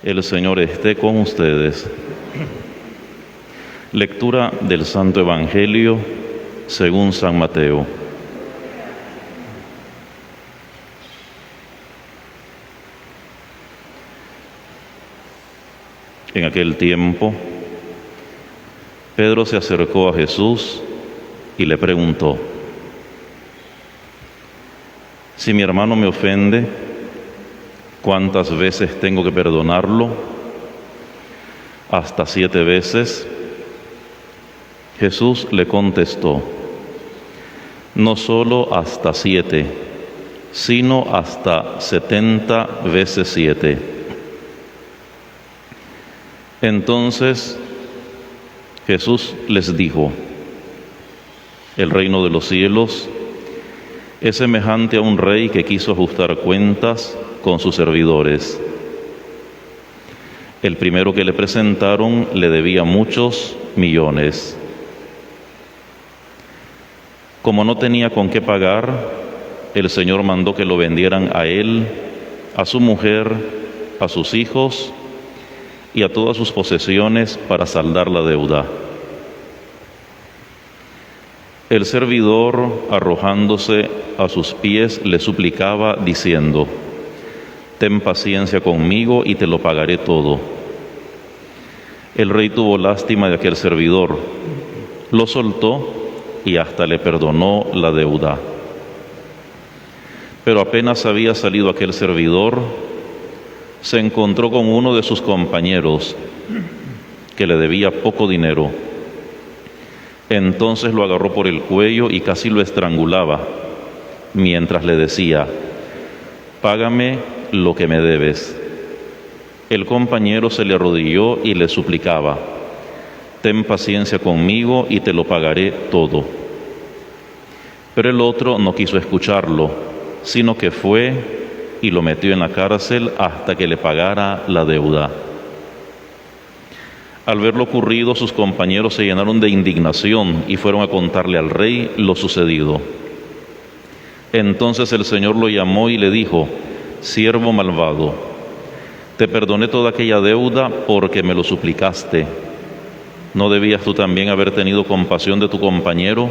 El Señor esté con ustedes. Lectura del Santo Evangelio según San Mateo. En aquel tiempo, Pedro se acercó a Jesús y le preguntó: si mi hermano me ofende, ¿cuántas veces tengo que perdonarlo? ¿Hasta 7 veces? Jesús le contestó: no solo hasta 7, sino hasta 70 veces 7. Entonces Jesús les dijo: el reino de los cielos es semejante a un rey que quiso ajustar cuentas con sus servidores. El primero que le presentaron le debía muchos millones. Como no tenía con qué pagar, el Señor mandó que lo vendieran a él, a su mujer, a sus hijos y a todas sus posesiones para saldar la deuda. El servidor, arrojándose a sus pies, le suplicaba diciendo: ten paciencia conmigo y te lo pagaré todo. El rey tuvo lástima de aquel servidor, lo soltó y hasta le perdonó la deuda. Pero apenas había salido aquel servidor, se encontró con uno de sus compañeros que le debía poco dinero. Entonces lo agarró por el cuello y casi lo estrangulaba, mientras le decía: págame lo que me debes. El compañero se le arrodilló y le suplicaba: ten paciencia conmigo y te lo pagaré todo. Pero el otro no quiso escucharlo, sino que fue y lo metió en la cárcel hasta que le pagara la deuda. Al ver lo ocurrido, sus compañeros se llenaron de indignación y fueron a contarle al rey lo sucedido. Entonces el Señor lo llamó y le dijo: siervo malvado, te perdoné toda aquella deuda porque me lo suplicaste. ¿No debías tú también haber tenido compasión de tu compañero,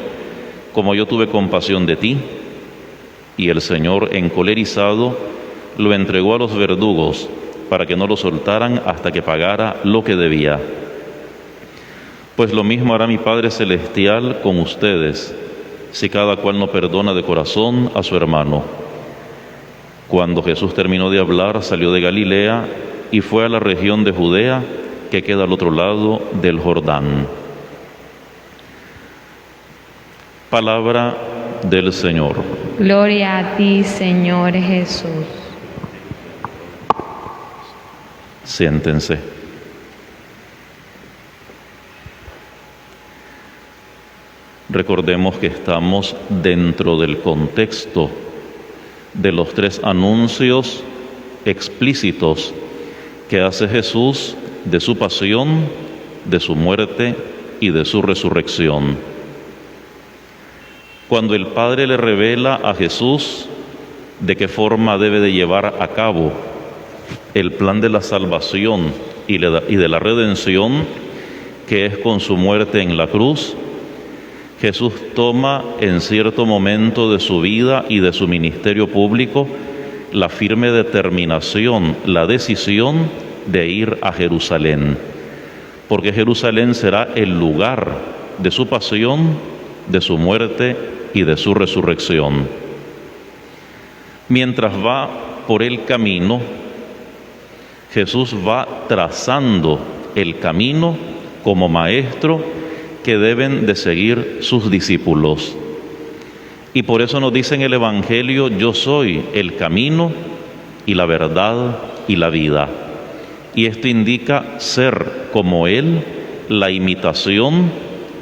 como yo tuve compasión de ti? Y el Señor, encolerizado, lo entregó a los verdugos para que no lo soltaran hasta que pagara lo que debía. Pues lo mismo hará mi Padre Celestial con ustedes, si cada cual no perdona de corazón a su hermano. Cuando Jesús terminó de hablar, salió de Galilea y fue a la región de Judea, que queda al otro lado del Jordán. Palabra del Señor. Gloria a ti, Señor Jesús. Siéntense. Recordemos que estamos dentro del contexto de los 3 anuncios explícitos que hace Jesús de su pasión, de su muerte y de su resurrección. Cuando el Padre le revela a Jesús de qué forma debe de llevar a cabo el plan de la salvación y de la redención, que es con su muerte en la cruz, Jesús toma en cierto momento de su vida y de su ministerio público la firme determinación, la decisión de ir a Jerusalén, porque Jerusalén será el lugar de su pasión, de su muerte y de su resurrección. Mientras va por el camino, Jesús va trazando el camino como maestro que deben de seguir sus discípulos. Y por eso nos dice en el Evangelio: yo soy el camino y la verdad y la vida. Y esto indica ser como Él, la imitación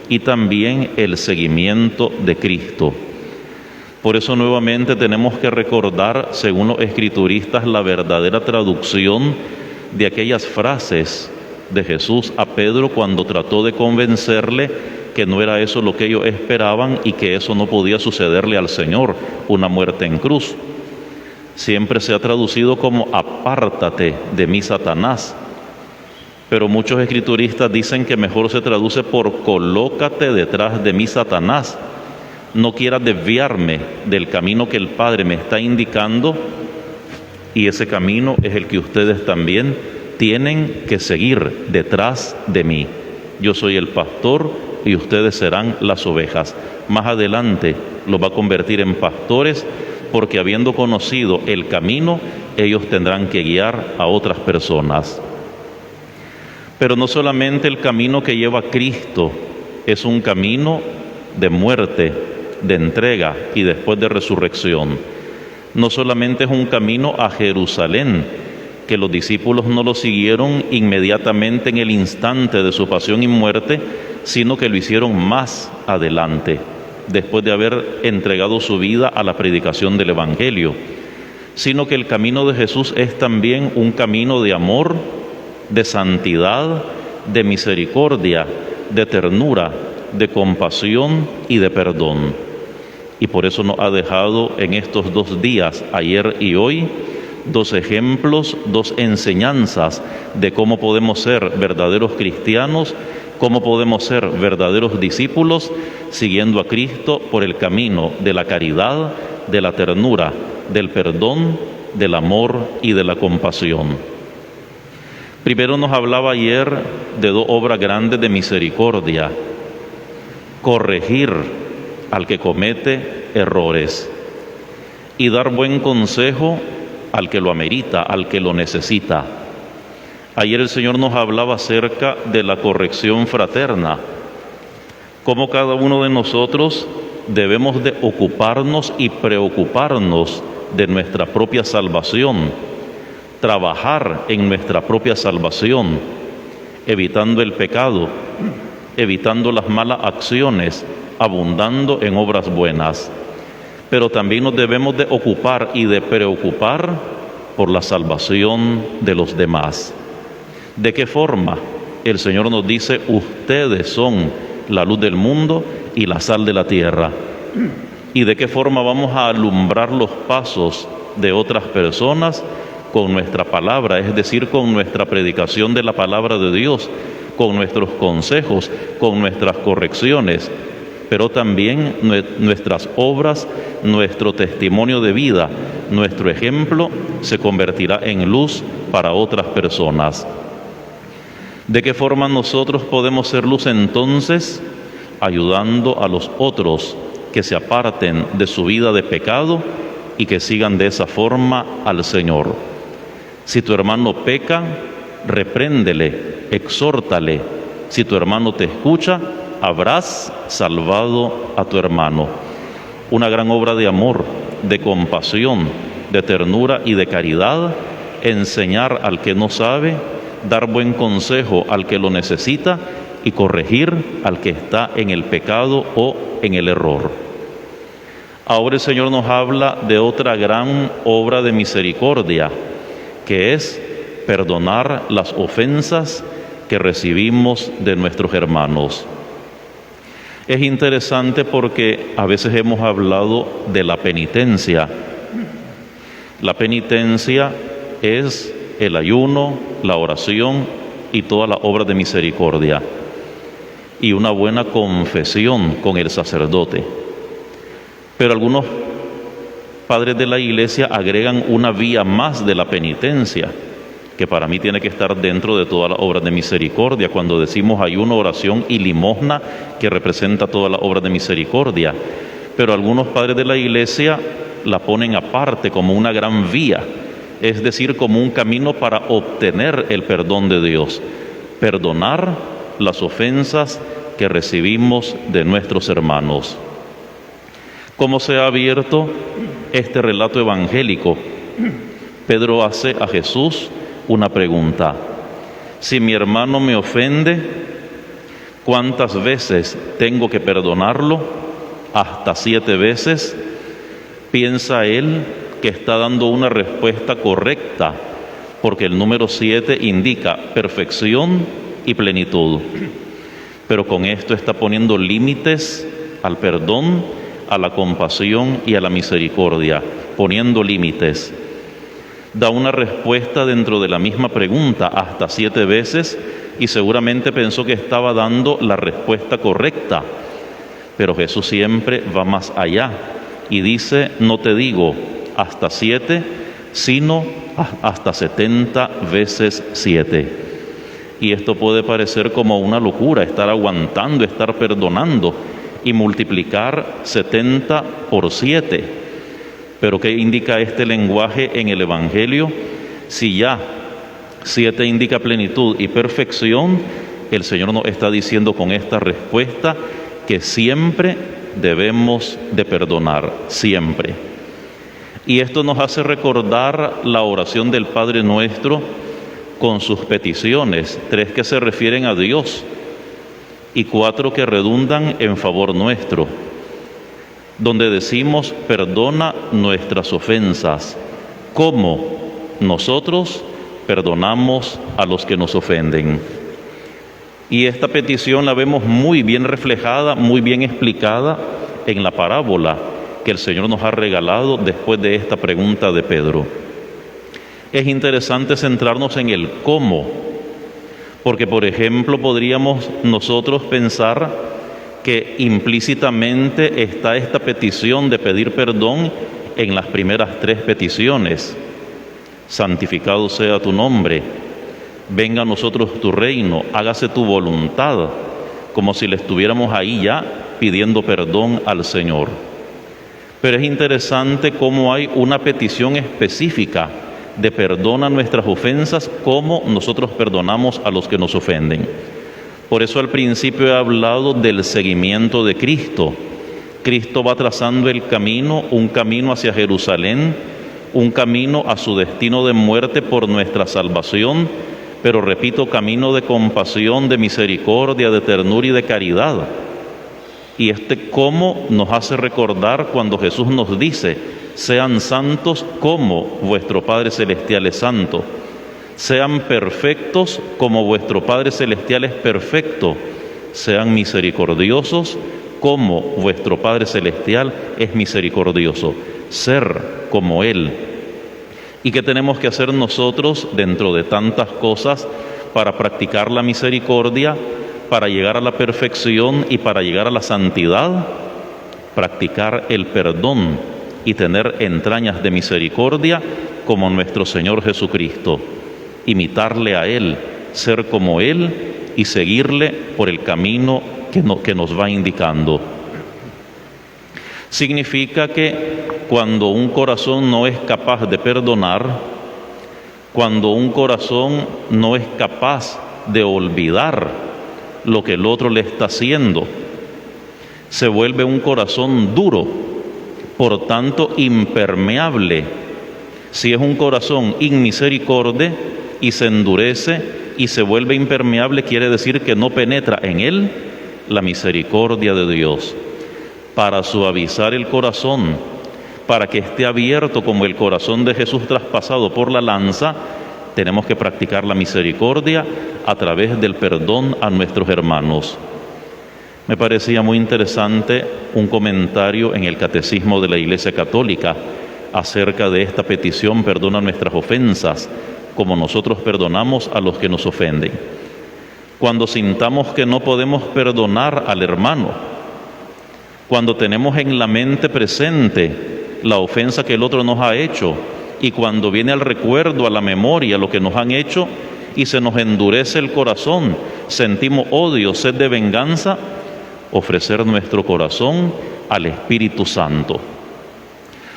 y también el seguimiento de Cristo. Por eso nuevamente tenemos que recordar, según los escrituristas, la verdadera traducción de aquellas frases de Jesús a Pedro cuando trató de convencerle que no era eso lo que ellos esperaban y que eso no podía sucederle al Señor, una muerte en cruz, siempre se ha traducido como apártate de mí, Satanás. Pero muchos escrituristas dicen que mejor se traduce por colócate detrás de mí, Satanás. No quieras desviarme del camino que el Padre me está indicando, y ese camino es el que ustedes también tienen que seguir detrás de mí. Yo soy el pastor y ustedes serán las ovejas. Más adelante los va a convertir en pastores, porque habiendo conocido el camino, ellos tendrán que guiar a otras personas. Pero no solamente el camino que lleva a Cristo es un camino de muerte, de entrega y después de resurrección. No solamente es un camino a Jerusalén, que los discípulos no lo siguieron inmediatamente en el instante de su pasión y muerte, sino que lo hicieron más adelante, después de haber entregado su vida a la predicación del Evangelio, sino que el camino de Jesús es también un camino de amor, de santidad, de misericordia, de ternura, de compasión y de perdón. Y por eso nos ha dejado en estos 2 días, ayer y hoy, 2 ejemplos, 2 enseñanzas de cómo podemos ser verdaderos cristianos, cómo podemos ser verdaderos discípulos, siguiendo a Cristo por el camino de la caridad, de la ternura, del perdón, del amor y de la compasión. Primero nos hablaba ayer de 2 obras grandes de misericordia: corregir al que comete errores y dar buen consejo al que lo amerita, al que lo necesita. Ayer el Señor nos hablaba acerca de la corrección fraterna, cómo cada uno de nosotros debemos de ocuparnos y preocuparnos de nuestra propia salvación, trabajar en nuestra propia salvación, evitando el pecado, evitando las malas acciones, abundando en obras buenas. Pero también nos debemos de ocupar y de preocupar por la salvación de los demás. ¿De qué forma? El Señor nos dice: ustedes son la luz del mundo y la sal de la tierra. ¿Y de qué forma vamos a alumbrar los pasos de otras personas? Con nuestra palabra, es decir, con nuestra predicación de la palabra de Dios, con nuestros consejos, con nuestras correcciones, pero también nuestras obras, nuestro testimonio de vida, nuestro ejemplo se convertirá en luz para otras personas. ¿De qué forma nosotros podemos ser luz entonces? Ayudando a los otros que se aparten de su vida de pecado y que sigan de esa forma al Señor. Si tu hermano peca, repréndele, exhórtale. Si tu hermano te escucha, habrás salvado a tu hermano. Una gran obra de amor, de compasión, de ternura y de caridad: enseñar al que no sabe, dar buen consejo al que lo necesita y corregir al que está en el pecado o en el error. Ahora el Señor nos habla de otra gran obra de misericordia, que es perdonar las ofensas que recibimos de nuestros hermanos. Es interesante porque a veces hemos hablado de la penitencia. La penitencia es el ayuno, la oración y toda la obra de misericordia, y una buena confesión con el sacerdote. Pero algunos padres de la Iglesia agregan una vía más de la penitencia, que para mí tiene que estar dentro de toda la obra de misericordia, cuando decimos ayuno, oración y limosna, que representa toda la obra de misericordia. Pero algunos padres de la Iglesia la ponen aparte como una gran vía, es decir, como un camino para obtener el perdón de Dios, perdonar las ofensas que recibimos de nuestros hermanos. ¿Cómo se ha abierto este relato evangélico? Pedro hace a Jesús una pregunta: si mi hermano me ofende, ¿cuántas veces tengo que perdonarlo? ¿Hasta 7 veces? Piensa él que está dando una respuesta correcta, porque el número 7 indica perfección y plenitud. Pero con esto está poniendo límites al perdón, a la compasión y a la misericordia, poniendo límites. Da una respuesta dentro de la misma pregunta hasta 7 veces y seguramente pensó que estaba dando la respuesta correcta. Pero Jesús siempre va más allá y dice: no te digo hasta 7, sino hasta 70 veces 7. Y esto puede parecer como una locura, estar aguantando, estar perdonando y multiplicar 70 por 7. Pero ¿qué indica este lenguaje en el Evangelio? Si ya 7 indica plenitud y perfección, el Señor nos está diciendo con esta respuesta que siempre debemos de perdonar, siempre. Y esto nos hace recordar la oración del Padre Nuestro con sus peticiones, 3 que se refieren a Dios y 4 que redundan en favor nuestro, donde decimos: perdona nuestras ofensas, como nosotros perdonamos a los que nos ofenden. Y esta petición la vemos muy bien reflejada, muy bien explicada en la parábola que el Señor nos ha regalado después de esta pregunta de Pedro. Es interesante centrarnos en el cómo, porque por ejemplo podríamos nosotros pensar que implícitamente está esta petición de pedir perdón en las primeras 3 peticiones: santificado sea tu nombre, venga a nosotros tu reino, hágase tu voluntad, como si le estuviéramos ahí ya pidiendo perdón al Señor. Pero es interesante cómo hay una petición específica de perdona nuestras ofensas, como nosotros perdonamos a los que nos ofenden. Por eso al principio he hablado del seguimiento de Cristo. Cristo va trazando el camino, un camino hacia Jerusalén, un camino a su destino de muerte por nuestra salvación, pero repito, camino de compasión, de misericordia, de ternura y de caridad. Y este cómo nos hace recordar cuando Jesús nos dice: sean santos como vuestro Padre Celestial es santo. Sean perfectos como vuestro Padre Celestial es perfecto. Sean misericordiosos como vuestro Padre Celestial es misericordioso. Ser como Él. ¿Y qué tenemos que hacer nosotros dentro de tantas cosas para practicar la misericordia, para llegar a la perfección y para llegar a la santidad? Practicar el perdón y tener entrañas de misericordia como nuestro Señor Jesucristo. Imitarle a Él, ser como Él y seguirle por el camino que nos va indicando. Significa que cuando un corazón no es capaz de perdonar, cuando un corazón no es capaz de olvidar lo que el otro le está haciendo, se vuelve un corazón duro, por tanto impermeable. Si es un corazón inmisericordia y se endurece y se vuelve impermeable, quiere decir que no penetra en él la misericordia de Dios. Para suavizar el corazón, para que esté abierto como el corazón de Jesús traspasado por la lanza, tenemos que practicar la misericordia a través del perdón a nuestros hermanos. Me parecía muy interesante un comentario en el Catecismo de la Iglesia Católica acerca de esta petición: perdona nuestras ofensas, como nosotros perdonamos a los que nos ofenden. Cuando sintamos que no podemos perdonar al hermano, cuando tenemos en la mente presente la ofensa que el otro nos ha hecho, y cuando viene al recuerdo, a la memoria, lo que nos han hecho, y se nos endurece el corazón, sentimos odio, sed de venganza, ofrecer nuestro corazón al Espíritu Santo,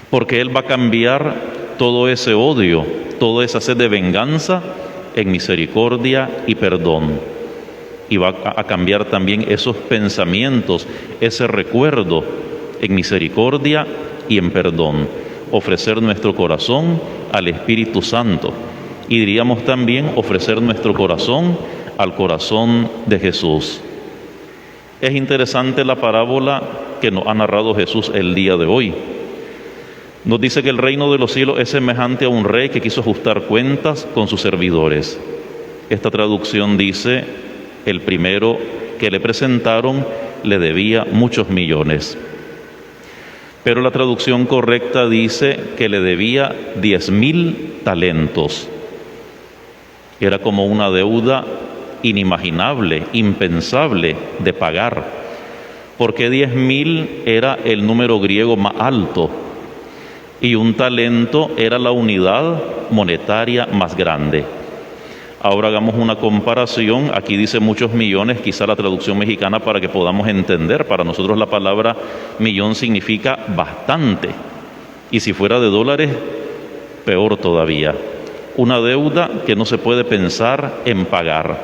porque Él va a cambiar todo ese odio, toda esa sed de venganza en misericordia y perdón, y va a cambiar también esos pensamientos, ese recuerdo en misericordia y en perdón. Ofrecer nuestro corazón al Espíritu Santo, y diríamos también ofrecer nuestro corazón al corazón de Jesús. Es interesante la parábola que nos ha narrado Jesús el día de hoy. Nos dice que el reino de los cielos es semejante a un rey que quiso ajustar cuentas con sus servidores. Esta traducción dice: el primero que le presentaron le debía muchos millones. Pero la traducción correcta dice que le debía 10,000 talentos. Era como una deuda inimaginable, impensable de pagar, porque 10.000 era el número griego más alto y un talento era la unidad monetaria más grande. Ahora hagamos una comparación. Aquí dice muchos millones, quizá la traducción mexicana para que podamos entender. Para nosotros la palabra millón significa bastante, y si fuera de dólares, peor todavía. Una deuda que no se puede pensar en pagar.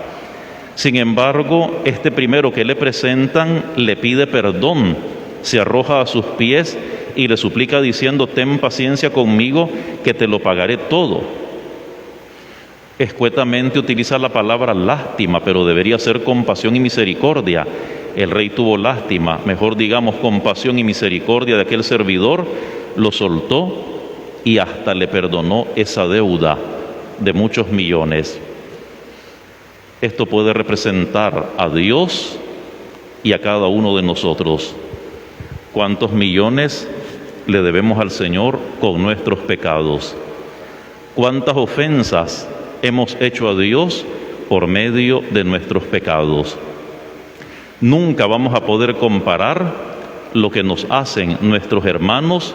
Sin embargo, este primero que le presentan le pide perdón, se arroja a sus pies y le suplica diciendo: ten paciencia conmigo, que te lo pagaré todo. Escuetamente utiliza la palabra lástima, pero debería ser compasión y misericordia. El rey tuvo lástima, mejor digamos compasión y misericordia de aquel servidor, lo soltó y hasta le perdonó esa deuda de muchos millones. Esto puede representar a Dios y a cada uno de nosotros. ¿Cuántos millones le debemos al Señor con nuestros pecados? ¿Cuántas ofensas hemos hecho a Dios por medio de nuestros pecados? Nunca vamos a poder comparar lo que nos hacen nuestros hermanos,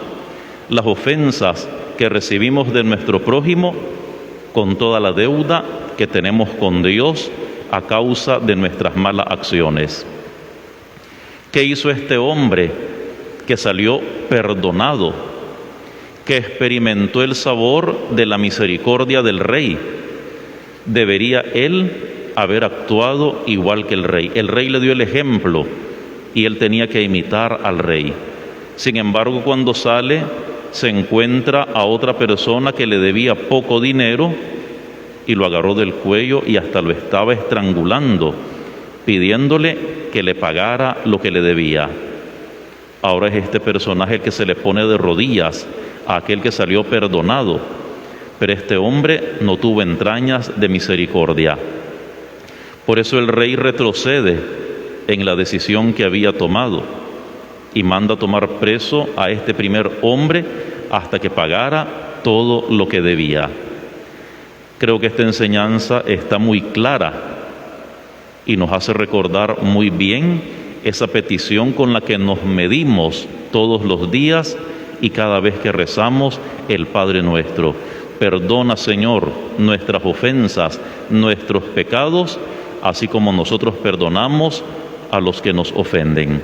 las ofensas que recibimos de nuestro prójimo, con toda la deuda que tenemos con Dios a causa de nuestras malas acciones. ¿Qué hizo este hombre que salió perdonado, que experimentó el sabor de la misericordia del rey? Debería él haber actuado igual que el rey. El rey le dio el ejemplo y él tenía que imitar al rey. Sin embargo, cuando sale, se encuentra a otra persona que le debía poco dinero y lo agarró del cuello y hasta lo estaba estrangulando, pidiéndole que le pagara lo que le debía. Ahora es este personaje el que se le pone de rodillas a aquel que salió perdonado, pero este hombre no tuvo entrañas de misericordia. Por eso el rey retrocede en la decisión que había tomado y manda tomar preso a este primer hombre hasta que pagara todo lo que debía. Creo que esta enseñanza está muy clara y nos hace recordar muy bien esa petición con la que nos medimos todos los días y cada vez que rezamos el Padre Nuestro. Perdona, Señor, nuestras ofensas, nuestros pecados, así como nosotros perdonamos a los que nos ofenden.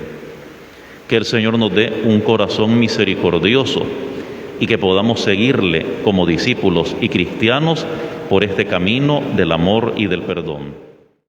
Que el Señor nos dé un corazón misericordioso y que podamos seguirle como discípulos y cristianos por este camino del amor y del perdón.